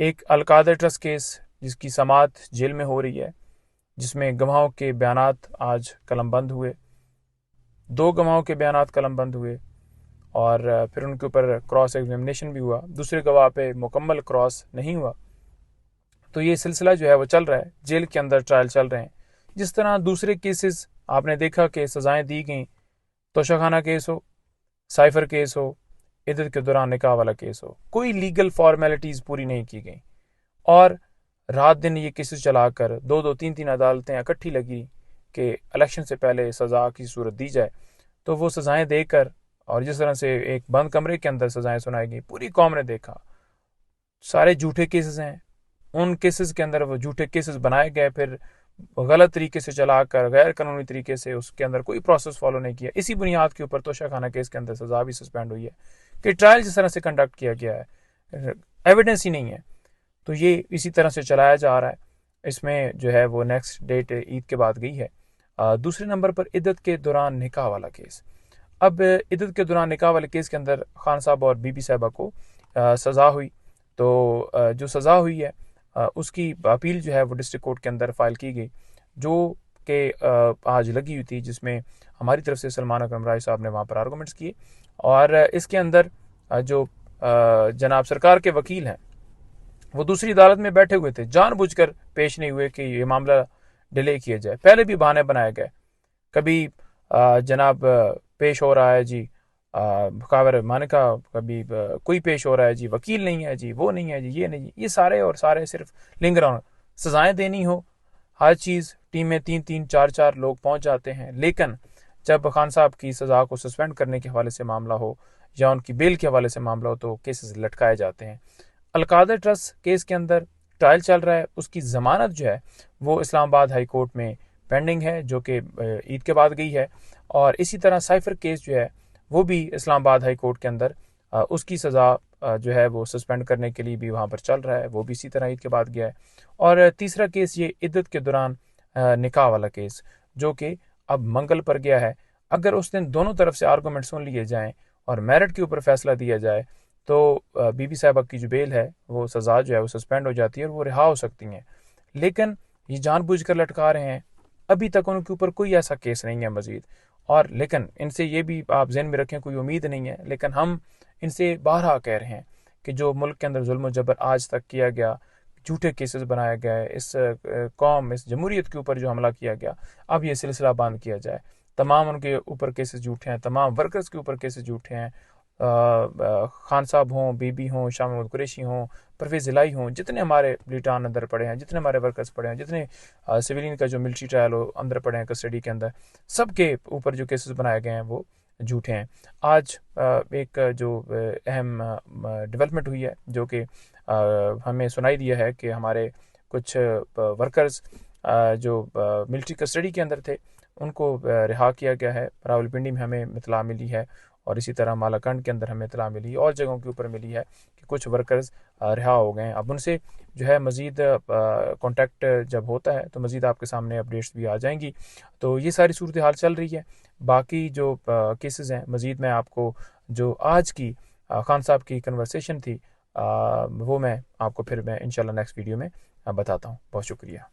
एक al Qaeda trust case जिसकी समाअत jail में हो रही है, जिसमें गवाहों के बयानात आज कलमबंद हुए, 2 गवाहों के बयानात कलमबंद हुए और फिर उनके ऊपर क्रॉस एग्जामिनेशन भी हुआ। दूसरे गवाह पे मुकम्मल क्रॉस नहीं हुआ। तो ये सिलसिला जो है वो चल रहा है, जेल के अंदर ट्रायल चल रहे हैं। जिस तरह दूसरे केसेस आपने देखा कि सज़ाएं दी गई, तोशाखाना केस हो, साइफर केस हो, इद्दत के दौरान निकाह वाला केस हो, कोई लीगल फॉर्मेलिटीज़ पूरी नहीं की गई और रात दिन ये केसेस चलाकर 2-2, 3-3 अदालतें इकट्ठी लगी कि इलेक्शन से पहले सज़ा की सूरत दी जाए। तो वो सज़ाएं देकर और जिस तरह से एक बंद कमरे के अंदर सज़ाएं सुनाई गई, पूरी कौम ने देखा। सारे झूठे केसेस हैं। उन केसेस के अंदर वो झूठे केसेस बनाए गए, फिर गलत तरीके से चलाकर गैर कानूनी तरीके से उसके अंदर कोई प्रोसेस फॉलो नहीं किया। इसी बुनियाद के ऊपर तोशाखाना केस के अंदर सज़ा भी सस्पेंड हुई है कि ट्रायल जिस तरह से कंडक्ट किया गया है, एविडेंस ही नहीं है। तो ये इसी तरह से चलाया जा रहा है। इसमें जो है वो नेक्स्ट डेट ईद के बाद गई है। दूसरे नंबर पर इद्दत के दौरान निकाह वाला केस। अब इद्दत के दौरान निकाह वाले केस के अंदर खान साहब और बीबी साहिबा को सज़ा हुई। तो जो सज़ा हुई है उसकी अपील जो है वो डिस्ट्रिक्ट कोर्ट के अंदर फाइल की गई, जो कि आज लगी हुई थी, जिसमें हमारी तरफ से सलमान अकरम राय साहब ने वहाँ पर आर्गूमेंट्स किए। और इसके अंदर जो जनाब सरकार के वकील हैं वो दूसरी अदालत में बैठे हुए थे, जानबूझकर पेश नहीं हुए कि ये मामला डिले किया जाए। पहले भी बहाने बनाए गए, कभी जनाब पेश हो रहा है जी मुखावर मानिका, कभी कोई पेश हो रहा है जी वकील नहीं है जी, वो नहीं है जी, ये नहीं, ये सारे और सारे सिर्फ लिंगर ऑन। सजाएं देनी हो, हर चीज़ टीम में 3-3, 4-4 लोग पहुंच जाते हैं, लेकिन जब खान साहब की सज़ा को सस्पेंड करने के हवाले से मामला हो या उनकी बेल के हवाले से मामला हो तो केसेस लटकाए जाते हैं। अलकायदा ट्रस्ट केस के अंदर ट्रायल चल रहा है, उसकी ज़मानत जो है वो इस्लामाबाद हाई कोर्ट में पेंडिंग है, जो कि ईद के बाद गई है। और इसी तरह साइफर केस जो है वो भी इस्लामाबाद हाई कोर्ट के अंदर उसकी सज़ा जो है वो सस्पेंड करने के लिए भी वहाँ पर चल रहा है, वो भी इसी तरह ईद के बाद गया है। और तीसरा केस ये इद्दत के दौरान निकाह वाला केस, जो कि अब मंगल पर गया है। अगर उस दिन दोनों तरफ से आर्गूमेंट सुन लिए जाएँ और मेरिट के ऊपर फैसला दिया जाए तो बीबी साहिबा की जो बेल है वो सज़ा जो है वो सस्पेंड हो जाती है और वो रिहा हो सकती हैं। लेकिन ये जानबूझकर लटका रहे हैं, अभी तक उनके ऊपर कोई ऐसा केस नहीं है मजीद। और लेकिन इनसे ये भी आप जहन में रखें, कोई उम्मीद नहीं है, लेकिन हम इनसे बारहा कह रहे हैं कि जो मुल्क के अंदर जुल्म जबर आज तक किया गया, झूठे केसेस बनाया गया है, इस कौम, इस जमहूरियत के ऊपर जो हमला किया गया, अब ये सिलसिला बंद किया जाए। तमाम उनके ऊपर केसेस झूठे हैं, तमाम वर्कर्स के ऊपर केसेस झूठे हैं। खान साहब हों, बीबी हों, शाह महमूद कुरैशी हों, परवेज़ इलाही हों, जितने हमारे ब्रिटान अंदर पड़े हैं, जितने हमारे वर्कर्स पड़े हैं, जितने सिविलियन का जो मिलिट्री ट्रायल हो अंदर पड़े हैं कस्टडी के अंदर, सब के ऊपर जो केसेस बनाए गए हैं वो झूठे हैं। आज एक जो अहम डेवलपमेंट हुई है, जो कि हमें सुनाई दिया है कि हमारे कुछ वर्कर्स जो मिलिट्री कस्टडी के अंदर थे उनको रिहा किया गया है। रावलपिंडी में हमें इतला मिली है और इसी तरह मालाकंड के अंदर हमें इतला मिली और जगहों के ऊपर मिली है कि कुछ वर्कर्स रिहा हो गए हैं। अब उनसे जो है मज़ीद कॉन्टैक्ट जब होता है तो मज़ीद आपके सामने अपडेट्स भी आ जाएंगी। तो ये सारी सूरत हाल चल रही है। बाकी जो केसेस हैं मज़ीद मैं आपको जो आज की खान साहब की कन्वर्सेशन थी वो मैं आपको फिर मैं इंशाल्लाह नेक्स्ट वीडियो में बताता हूँ। बहुत शुक्रिया।